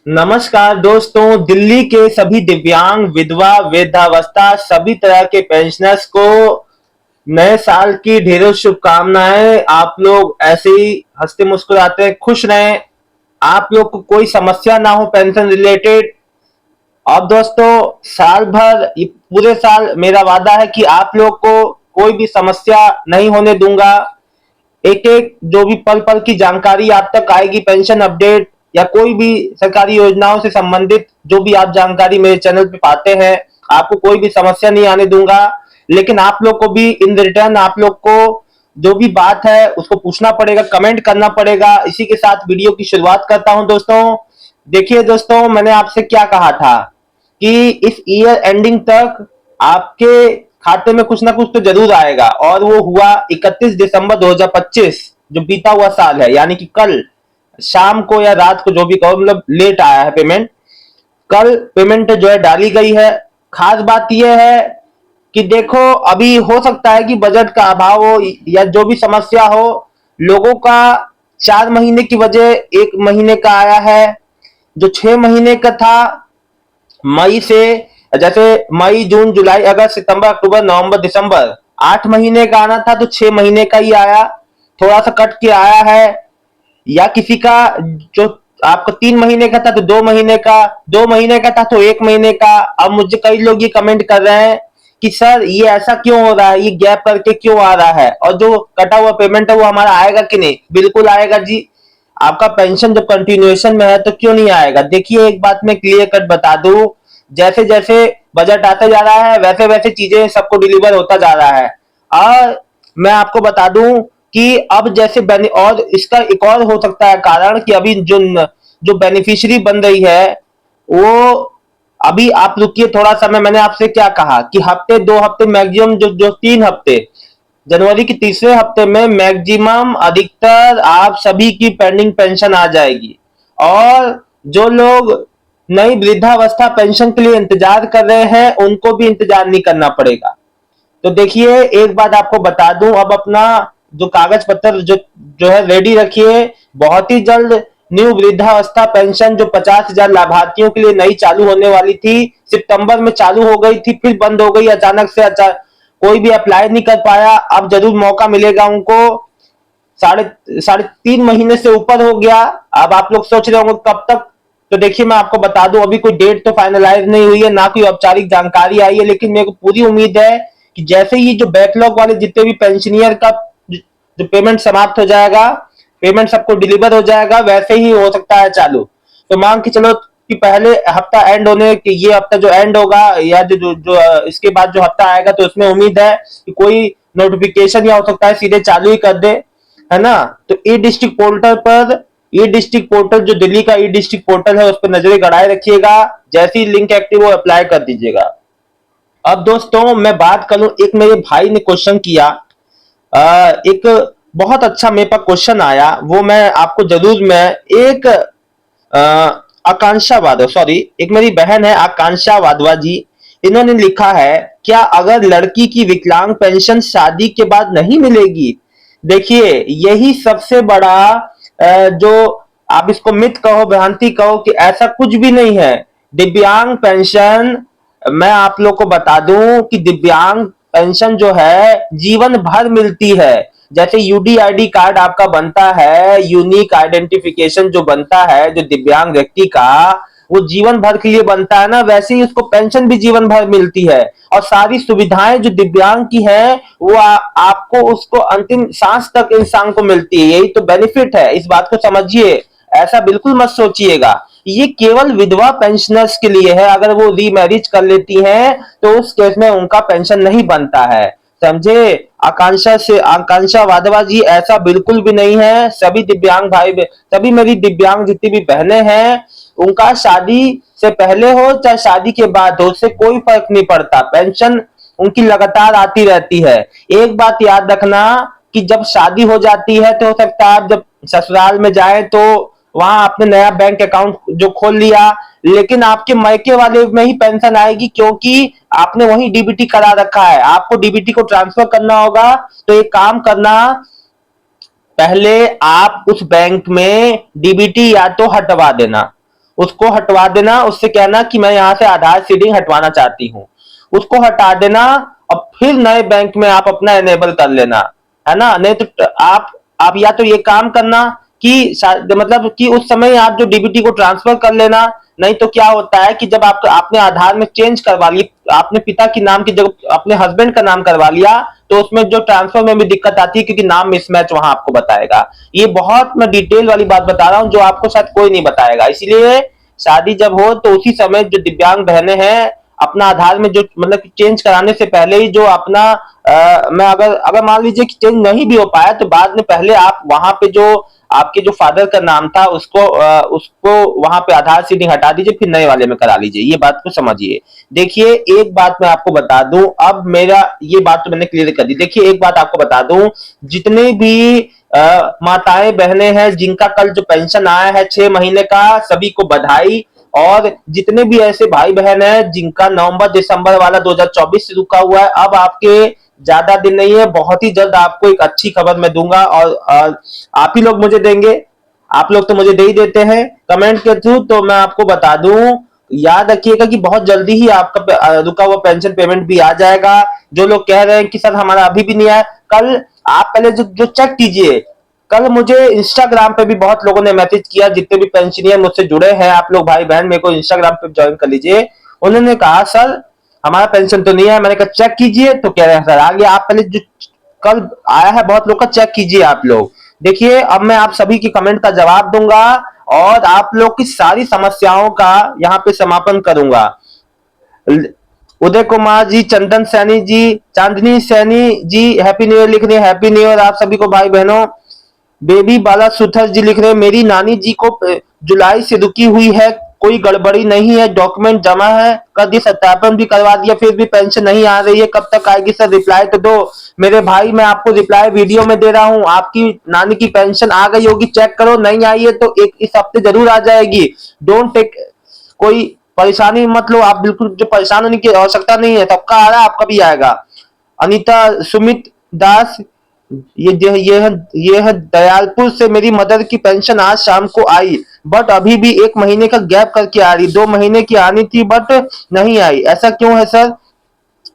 नमस्कार दोस्तों, दिल्ली के सभी दिव्यांग, विधवा, वृद्धावस्था सभी तरह के पेंशनर्स को नए साल की ढेरों शुभकामनाएं। आप लोग ऐसे ही हंसते मुस्कुराते खुश रहें। आप लोग को कोई समस्या ना हो पेंशन रिलेटेड। अब दोस्तों, साल भर ये पूरे साल मेरा वादा है कि आप लोग को कोई भी समस्या नहीं होने दूंगा। एक एक जो भी पल पल की जानकारी आप तक आएगी, पेंशन अपडेट या कोई भी सरकारी योजनाओं से संबंधित जो भी आप जानकारी मेरे चैनल पे पाते हैं, आपको कोई भी समस्या नहीं आने दूंगा। लेकिन आप लोग को भी इन रिटर्न आप लोग को जो भी बात है उसको पूछना पड़ेगा, कमेंट करना पड़ेगा। इसी के साथ वीडियो की शुरुआत करता हूं दोस्तों। देखिए दोस्तों, मैंने आपसे क्या कहा था कि इस ईयर एंडिंग तक आपके खाते में कुछ ना कुछ तो जरूर आएगा, और वो हुआ 31 दिसंबर 2025, जो बीता हुआ साल है, यानी कि कल शाम को या रात को, जो भी कहो, मतलब लेट आया है पेमेंट। कल पेमेंट जो है डाली गई है। खास बात यह है कि देखो, अभी हो सकता है कि बजट का अभाव हो या जो भी समस्या हो, लोगों का 4 महीने की वजह 1 महीने का आया है। जो 6 महीने का था, मई से, जैसे मई, जून, जुलाई, अगस्त, सितंबर, अक्टूबर, नवंबर, दिसंबर, 8 महीने का आना था तो 6 महीने का ही आया। थोड़ा सा कट के आया है। या किसी का जो आपका 3 महीने का था तो 2 महीने का, 2 महीने का था तो 1 महीने का। अब मुझे कई लोग ये कमेंट कर रहे हैं कि सर ये ऐसा क्यों हो रहा है, ये गैप करके क्यों आ रहा है, और जो कटा हुआ पेमेंट है वो हमारा आएगा कि नहीं। बिल्कुल आएगा जी। आपका पेंशन जब कंटिन्यूएशन में है तो क्यों नहीं आएगा। देखिए, एक बात मैं क्लियर कट बता दूं, जैसे जैसे बजट आता जा रहा है वैसे वैसे चीजें सबको डिलीवर होता जा रहा है। और मैं आपको बता दूं कि अब जैसे और इसका एक और हो सकता है कारण कि अभी जो जो बेनिफिशियरी बन रही है वो, अभी आप रुकिए थोड़ा समय। मैंने आपसे क्या कहा कि हफ्ते 2 हफ्ते मैक्सिमम, जो जो 3 हफ्ते, जनवरी के तीसरे हफ्ते में मैक्सिमम अधिकतर आप सभी की पेंडिंग पेंशन आ जाएगी। और जो लोग नई वृद्धावस्था पेंशन के लिए इंतजार कर रहे हैं उनको भी इंतजार नहीं करना पड़ेगा। तो देखिए, एक बात आपको बता दूं, अब अपना जो कागज पत्र जो है रेडी रखिए। बहुत ही जल्द न्यू वृद्धावस्था पेंशन जो 50,000 लाभार्थियों के लिए नई चालू होने वाली थी, सितंबर में चालू हो गई थी, फिर बंद हो गई अचानक से। कोई भी अप्लाई नहीं कर पाया। अब जरूर मौका मिलेगा उनको। साढ़े साढ़े 3 महीने से ऊपर हो गया। अब आप लोग सोच रहे होंगे कब तक। तो देखिए, मैं आपको बता दूं, अभी कोई डेट तो फाइनलाइज नहीं हुई है, ना कोई औपचारिक जानकारी आई है, लेकिन मेरे को पूरी उम्मीद है कि जैसे ही जो बैकलॉग वाले जितने भी पेंशनियर का जो पेमेंट समाप्त हो जाएगा, पेमेंट सबको डिलीवर हो जाएगा, वैसे ही हो सकता है चालू। तो मान के चलो कि पहले हफ्ता एंड होने कि ये हफ्ता जो एंड होगा या जो इसके बाद जो हफ्ता आएगा, तो उसमें उम्मीद है कि कोई नोटिफिकेशन या हो सकता है सीधे चालू ही कर दे, है ना। तो ई डिस्ट्रिक्ट पोर्टल पर, ई डिस्ट्रिक्ट पोर्टल जो दिल्ली का ई डिस्ट्रिक्ट पोर्टल है उस पर नजरें गड़ाए रखिएगा। जैसे ही लिंक एक्टिव हो अप्लाई कर दीजिएगा। अब दोस्तों, मैं बात करूं, एक मेरे भाई ने क्वेश्चन किया। एक बहुत अच्छा मेरे पास क्वेश्चन आया, वो मैं आपको जरूर, मैं एक आकांक्षा वादव, सॉरी, एक मेरी बहन है आकांक्षा वाधवा जी। इन्होंने लिखा है, क्या अगर लड़की की विकलांग पेंशन शादी के बाद नहीं मिलेगी। देखिए, यही सबसे बड़ा जो आप इसको मिथ कहो, भ्रांति कहो, कि ऐसा कुछ भी नहीं है। दिव्यांग पेंशन, मैं आप लोग को बता दूं कि दिव्यांग पेंशन जो है जीवन भर मिलती है। जैसे यूडीआईडी कार्ड आपका बनता है, यूनिक आइडेंटिफिकेशन जो बनता है जो दिव्यांग व्यक्ति का, वो जीवन भर के लिए बनता है ना, वैसे ही उसको पेंशन भी जीवन भर मिलती है। और सारी सुविधाएं जो दिव्यांग की हैं वो आपको उसको अंतिम सांस तक इंसान को मिलती है। यही तो बेनिफिट है, इस बात को समझिए। ऐसा बिल्कुल मत सोचिएगा। ये केवल विधवा पेंशनर्स के लिए है। अगर वो रीमैरिज कर लेती हैं तो उस केस में उनका पेंशन नहीं बनता है, समझे। आकांक्षा वाधवा जी, ऐसा बिल्कुल भी नहीं है। सभी दिव्यांग भाई, सभी मेरी दिव्यांग जितनी भी बहनें हैं, उनका शादी से पहले हो चाहे शादी के बाद हो, उससे कोई फर्क नहीं पड़ता, पेंशन उनकी लगातार आती रहती है। एक बात याद रखना कि जब शादी हो जाती है तो हो सकता है आप जब ससुराल में जाए तो वहां आपने नया बैंक अकाउंट जो खोल लिया, लेकिन आपके मायके वाले में ही पेंशन आएगी, क्योंकि आपने वही डीबीटी करा रखा है। आपको डीबीटी को ट्रांसफर करना होगा। तो एक काम करना, पहले आप उस बैंक में डीबीटी या तो हटवा देना, उसको हटवा देना, उससे कहना कि मैं यहाँ से आधार सीडिंग हटवाना चाहती हूँ, उसको हटा देना और फिर नए बैंक में आप अपना एनेबल कर लेना, है ना। नहीं तो आप या तो ये काम करना कि मतलब कि उस समय आप जो डीबीटी को ट्रांसफर कर लेना। नहीं तो क्या होता है कि जब आप आपने आधार में चेंज करवा ली, आपने पिता की नाम की जगह अपने हस्बैंड का नाम करवा लिया, तो उसमें जो ट्रांसफर में भी दिक्कत आती है क्योंकि नाम मिसमैच वहां आपको बताएगा। ये बहुत मैं डिटेल वाली बात बता रहा हूं जो आपको शायद कोई नहीं बताएगा। इसलिए शादी जब हो तो उसी समय जो दिव्यांग बहनें हैं अपना आधार में जो मतलब चेंज कराने से पहले ही जो अपना मैं अगर अगर मान लीजिए कि चेंज नहीं भी हो पाया तो बाद में पहले आप वहां पे जो आपके जो फादर का नाम था उसको वहां पे आधार सीडिंग हटा दीजिए, फिर नए वाले में करा लीजिए। ये बात को समझिए। देखिए एक बात मैं आपको बता दूं, अब मेरा ये बात तो मैंने क्लियर कर दी। देखिए एक बात आपको बता दूं, जितने भी माताएं बहनें हैं जिनका कल जो पेंशन आया है 6 महीने का, सभी को बधाई। और जितने भी ऐसे भाई बहन हैं जिनका नवंबर दिसंबर वाला 2024 से रुका हुआ है, अब आपके ज्यादा दिन नहीं है, बहुत ही जल्द आपको एक अच्छी खबर मैं दूंगा। और आप ही लोग मुझे देंगे, आप लोग तो मुझे दे ही देते हैं कमेंट के थ्रू। तो मैं आपको बता दूं, याद रखिएगा कि बहुत जल्दी ही आपका रुका हुआ पेंशन पेमेंट भी आ जाएगा। जो लोग कह रहे हैं कि सर हमारा अभी भी नहीं आया, कल आप पहले जो चेक कीजिए। कल मुझे इंस्टाग्राम पे भी बहुत लोगों ने मैसेज किया, जितने भी पेंशनियर मुझसे जुड़े हैं, आप लोग भाई बहन मेरे को इंस्टाग्राम पे ज्वाइन कर लीजिए। उन्होंने कहा सर हमारा पेंशन तो नहीं है। मैंने कहा चेक कीजिए, तो कह रहे हैं सर आ गया। आप पहले जो कल आया है बहुत लोग का चेक कीजिए आप लोग। देखिए अब मैं आप सभी की कमेंट का जवाब दूंगा और आप लोग की सारी समस्याओं का यहाँ पे समापन करूंगा। उदय कुमार जी, चंदन सैनी जी, चांदनी Saini ji happy new year लिख रहे हैं। हैप्पी न्यू ईयर आप सभी को भाई बहनों। बेबी बाला सुथर जी लिख रहे हैं मेरी नानी जी को जुलाई से रुकी हुई है, कोई गड़बड़ी नहीं है, डॉक्यूमेंट जमा है, कल सत्यापन भी करवा दिया फिर भी पेंशन नहीं आ रही है, कब तक आएगी सर रिप्लाई तो दो। मेरे भाई मैं आपको रिप्लाई वीडियो में दे रहा हूं, आपकी नानी की पेंशन आ गई होगी, चेक करो। नहीं आई है तो एक इस हफ्ते जरूर आ जाएगी। डोंट टेक कोई परेशानी मत लो, आप बिल्कुल जो परेशान होने की आवश्यकता नहीं है, सबका आ रहा है आपका भी आएगा। अनीता सुमित दास, ये है दयालपुर से, मेरी मदर की पेंशन आज शाम को आई बट अभी भी 1 महीने का गैप करके आ रही, 2 महीने की आनी थी बट नहीं आई, ऐसा क्यों है सर?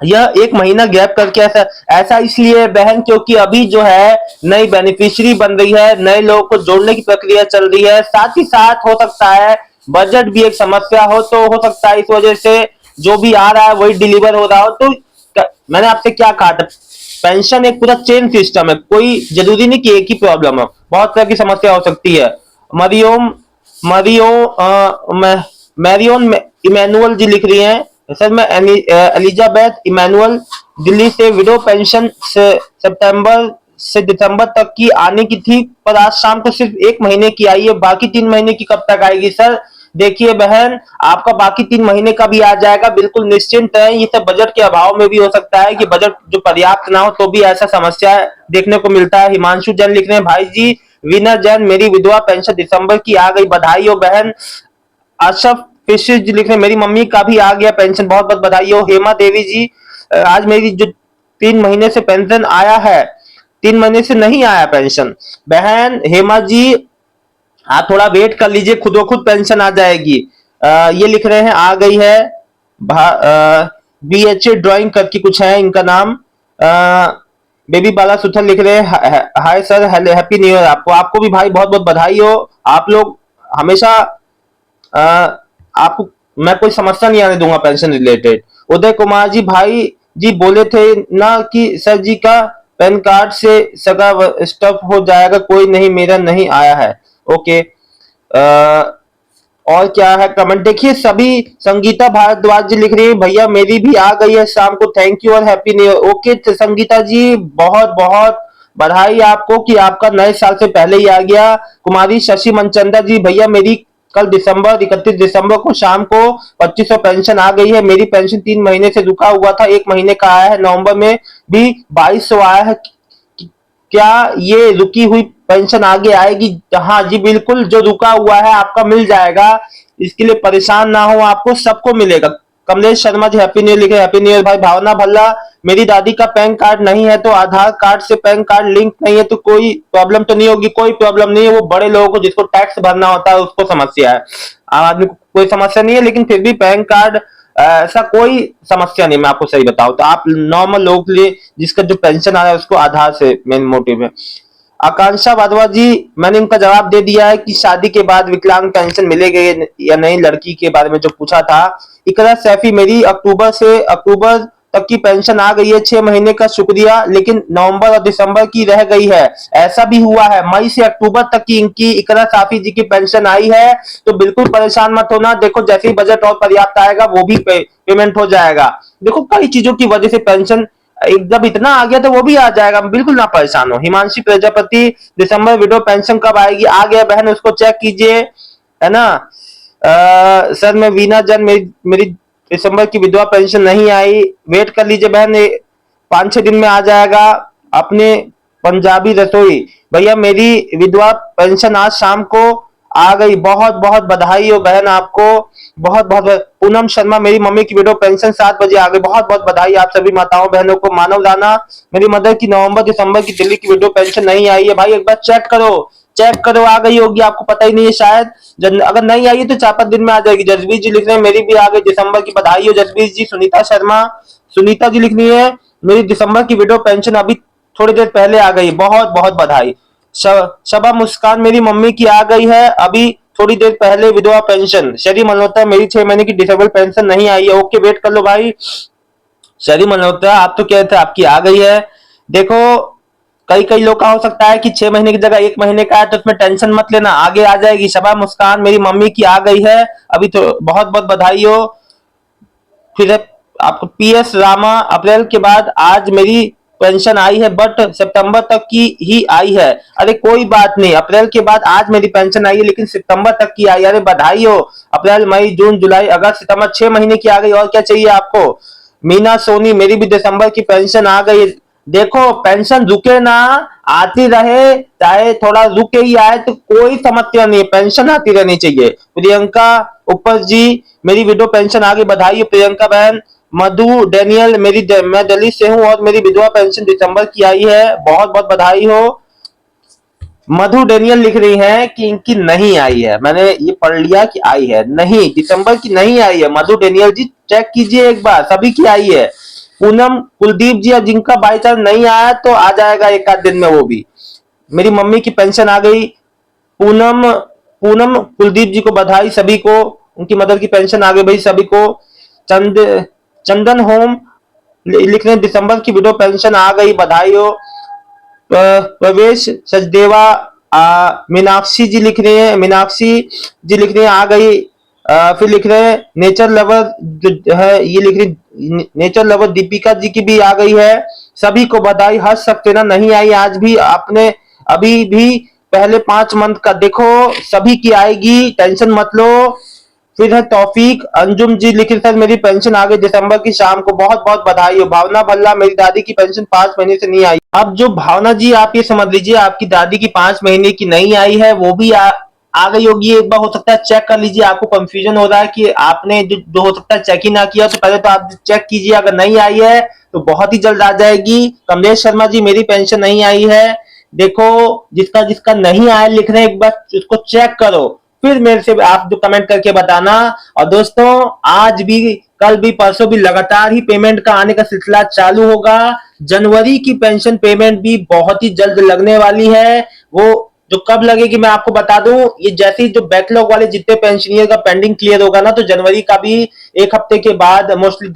यह 1 महीना गैप करके ऐसा ऐसा इसलिए बहन क्योंकि अभी जो है नई बेनिफिशियरी बन रही है, नए लोगों को जोड़ने की प्रक्रिया चल रही है। साथ ही साथ हो सकता है बजट भी एक समस्या हो, तो हो सकता है इस वजह से जो भी आ रहा है वही डिलीवर हो रहा हो। तो मैंने आपसे क्या कहा था, पेंशन एक पूरा चेन सिस्टम है, कोई जरूरी नहीं कि एक ही प्रॉब्लम हो, बहुत तरह की समस्या हो सकती है। मरियम मरियो मैरियन इमैनुअल जी लिख रही हैं सर मैं एलिजाबेथ इमैनुअल दिल्ली से, विडो पेंशन से सितंबर से दिसंबर तक की आने की थी पर आज शाम को सिर्फ 1 महीने की आई है, बाकी 3 महीने की कब तक आएगी सर? देखिए बहन आपका बाकी 3 महीने का भी आ जाएगा, बिल्कुल निश्चिंत है। ये सब बजट के अभाव में भी हो सकता है कि बजट जो पर्याप्त ना हो तो भी ऐसा समस्या देखने को मिलता है। हिमांशु जैन लिख रहे हैं भाई जी विनर जैन मेरी विधवा पेंशन दिसंबर की आ गई, बधाई हो बहन। अशरफ फिशिज जी लिख रहे हैं मेरी मम्मी का भी आ गया पेंशन, बहुत बहुत बधाई हो। हेमा देवी जी आज मेरी जो 3 महीने से पेंशन आया है, 3 महीने से नहीं आया पेंशन। बहन हेमा जी आप थोड़ा वेट कर लीजिए, खुद ब खुद पेंशन आ जाएगी। ये लिख रहे हैं आ गई है, BHA ड्राइंग करके कुछ है इनका नाम। बेबी बाला सुथर लिख रहे हैं hi sir happy new year आपको, आपको भी भाई बहुत बहुत बधाई हो। आप लोग हमेशा आपको मैं कोई समस्या नहीं आने दूंगा पेंशन रिलेटेड। उदय कुमार जी भाई जी बोले थे ना कि सर जी का पैन कार्ड से सगा स्टफ हो जाएगा, कोई नहीं मेरा नहीं आया है। ओके और क्या है कमेंट देखिए सभी। संगीता भारद्वाज जी लिख रही है भैया मेरी भी आ गई है शाम को, थैंक यू और happy new year. Okay Sangeeta ji बहुत बहुत बधाई आपको कि आपका नए साल से पहले ही आ गया। कुमारी शशि मनचंदा जी भैया मेरी कल 31 दिसंबर को शाम को 2500 पेंशन आ गई है, मेरी पेंशन 3 महीने से रुका हुआ था, 1 महीने का आया है, नवंबर में भी 2200 आया है, क्या ये रुकी हुई पेंशन आगे आएगी? हाँ जी बिल्कुल, जो रुका हुआ है आपका मिल जाएगा, इसके लिए परेशान ना हो, आपको सबको मिलेगा। Kamlesh Sharma ji happy new year लिखे, हैप्पी न्यू ईयर भाई। भावना भल्ला, मेरी दादी का पैन कार्ड नहीं है तो आधार कार्ड से पैन कार्ड लिंक नहीं है तो कोई प्रॉब्लम तो नहीं होगी? कोई प्रॉब्लम नहीं है, वो बड़े लोगों को जिसको टैक्स भरना होता है उसको समस्या है, आम आदमी को कोई समस्या नहीं है। लेकिन फिर भी पैन कार्ड ऐसा कोई समस्या नहीं, मैं आपको सही बताऊं तो आप नॉर्मल लोगों के लिए जिसका जो पेंशन आ रहा है उसको आधार से मेन मोटिव है। आकांक्षा वाधवा जी, मैंने इनका जवाब दे दिया है कि शादी के बाद विकलांग पेंशन मिलेगी या नहीं, लड़की के बारे में जो पूछा था। इकरा सैफी, मेरी अक्टूबर से अक्टूबर तक की पेंशन आ गई है, 6 महीने का शुक्रिया, लेकिन नवंबर और दिसंबर की रह गई है। ऐसा भी हुआ है, मई से अक्टूबर तक की इनकी इकरा साफी जी की पेंशन आई है, तो बिल्कुल परेशान मत होना। देखो जैसे ही बजट और पर्याप्त आएगा वो भी पेमेंट हो जाएगा। देखो कई चीजों की वजह से पेंशन जब इतना आ गया तो वो भी आ जाएगा, बिल्कुल ना परेशान हो। हिमांशी प्रजापति, दिसंबर विडो पेंशन कब आएगी? आ गया बहन, उसको चेक कीजिए, है ना। सर मैं वीना जन, मेरी दिसंबर की विधवा पेंशन नहीं आई, वेट कर लीजिए बहन, 5-6 दिन में आ जाएगा। अपने पंजाबी रसोई, भैया मेरी विधवा पेंशन आज शाम को आ गई, बहुत बहुत बधाई हो बहन आपको, बहुत बहुत। पूनम शर्मा, मेरी मम्मी की विडो पेंशन 7 बजे आ गई, बहुत बहुत बधाई आप सभी माताओं बहनों को। मानव राणा, मेरी मदर की नवंबर दिसंबर की दिल्ली की विडो पेंशन नहीं आई है, भाई एक बार चेक करो, चेक करो, आ गई होगी, आपको पता ही नहीं है शायद। अगर नहीं आई है तो 4-5 दिन में आ जाएगी। जसवीर जी लिख रहे हैं मेरी भी आ गई दिसंबर की, बधाई हो जसवीर जी। सुनीता शर्मा, सुनीता जी लिख रही है मेरी दिसंबर की विडो पेंशन अभी थोड़ी देर पहले आ गई, बहुत बहुत बधाई। शबा मुस्कान, मेरी मम्मी की आ गई है अभी थोड़ी देर पहले विधवा पेंशन। शरी मल्होत्रा, मेरी 6 महीने की डिसेबल पेंशन नहीं आई है, ओके वेट कर लो भाई। शरी मल्होत्रा, आप तो कह रहे थे आपकी आ गई है। देखो कई कई लोग का हो सकता है कि 6 महीने की जगह 1 महीने का है, तो उसमें टेंशन मत लेना, आगे आ जाएगी। शबा मुस्कान, मेरी मम्मी की आ गई है अभी, तो बहुत बहुत बधाई हो। फिर आपको पीएस रामा, अप्रैल के बाद आज मेरी पेंशन आई है बट सितंबर तक की ही आई है। अरे कोई बात नहीं, अप्रैल के बाद आज मेरी पेंशन आई है लेकिन सितंबर तक की आई, अरे बधाई हो। अप्रैल मई जून जुलाई अगस्त सितंबर 6 महीने की आ गई, और क्या चाहिए आपको। मीना सोनी, मेरी भी दिसंबर की पेंशन आ गई। देखो पेंशन रुके ना, आती रहे, चाहे थोड़ा रुके ही आए तो कोई समस्या नहीं है, पेंशन आती रहनी चाहिए। प्रियंका ऊपर जी, मेरी विडो पेंशन आ गई, बधाई हो प्रियंका बहन। मधु डेनियल, मैं दिल्ली से हूँ और मेरी विधवा पेंशन दिसंबर की आई है, बहुत बहुत बधाई हो। मधु डेनियल लिख रही हैं कि इनकी नहीं आई है, मैंने ये पढ़ लिया कि आई है, नहीं दिसंबर की नहीं आई है। मधु डेनियल जी चेक कीजिए एक बार, सभी की आई है। पूनम कुलदीप जी, जिनका बाई चांस नहीं आया तो आ जाएगा एक आध दिन में वो भी। मेरी मम्मी की पेंशन आ गई। पूनम पूनम कुलदीप जी को बधाई, सभी को उनकी मदर की पेंशन आ गई भाई सभी को। चंद चंदन होम लिख रहे हैं दिसंबर की विडो पेंशन आ गई, बधाई हो। प्रवेश सचदेवा, मीनाक्षी जी लिख रहे हैं, मीनाक्षी जी लिख रहे हैं आ गई। फिर लिख रहे हैं नेचर लवर जो है ये लिख रही नेचर लवर दीपिका जी की भी आ गई है, सभी को बधाई। हर्ष सक्सेना, नहीं आई आज भी, आपने अभी भी पहले 5 मंथ का देखो, सभी की आएगी, टेंशन मत लो। फिर है तौफीक अंजुम जी लिखे, सर मेरी पेंशन आ गई दिसंबर की शाम को, बहुत बहुत बधाई हो। भावना भल्ला, मेरी दादी की पेंशन 5 महीने से नहीं आई। अब जो भावना जी आप ये समझ लीजिए आपकी दादी की 5 महीने की नहीं आई है, वो भी आ गई होगी, एक बार हो सकता है चेक कर लीजिए। आपको कंफ्यूजन हो रहा है कि आपने जो हो सकता है चेक ही ना किया, तो पहले तो आप चेक कीजिए, अगर नहीं आई है तो बहुत ही जल्द आ जाएगी। कमलेश शर्मा जी, मेरी पेंशन नहीं आई है, देखो जिसका जिसका नहीं आया लिख रहे हैं, एक बार उसको चेक करो, फिर मेरे से आप जो कमेंट करके बताना। और दोस्तों आज भी, कल भी, परसों भी लगातार ही पेमेंट का आने का सिलसिला चालू होगा। जनवरी की पेंशन पेमेंट भी बहुत ही जल्द लगने वाली है, वो जो कब लगेगी मैं आपको बता दूं, ये जैसे ही जो बैकलॉग वाले जितने पेंशनियर का पेंडिंग क्लियर होगा ना, तो जनवरी का भी 1 हफ्ते के बाद मोस्टली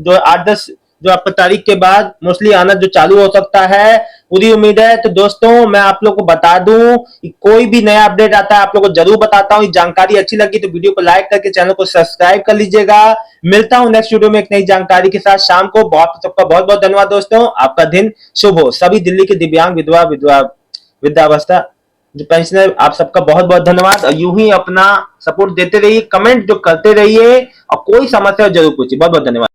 8-10 जो आपका तारीख के बाद मोस्टली आना जो चालू हो सकता है, पूरी उम्मीद है। तो दोस्तों मैं आप लोग को बता दूं कि कोई भी नया अपडेट आता है आप लोग को जरूर बताता हूं। जानकारी अच्छी लगी तो वीडियो को लाइक करके चैनल को सब्सक्राइब कर लीजिएगा। मिलता हूं नेक्स्ट वीडियो में एक नई जानकारी के साथ शाम को। सबका बहुत बहुत धन्यवाद दोस्तों, आपका दिन शुभ हो। सभी दिल्ली के दिव्यांग वृद्धावस्था जो पेंशनर, आप सबका बहुत बहुत धन्यवाद, और यूं ही अपना सपोर्ट देते रहिए, कमेंट जो करते रहिए, और कोई समस्या जरूर पूछिए। बहुत बहुत धन्यवाद।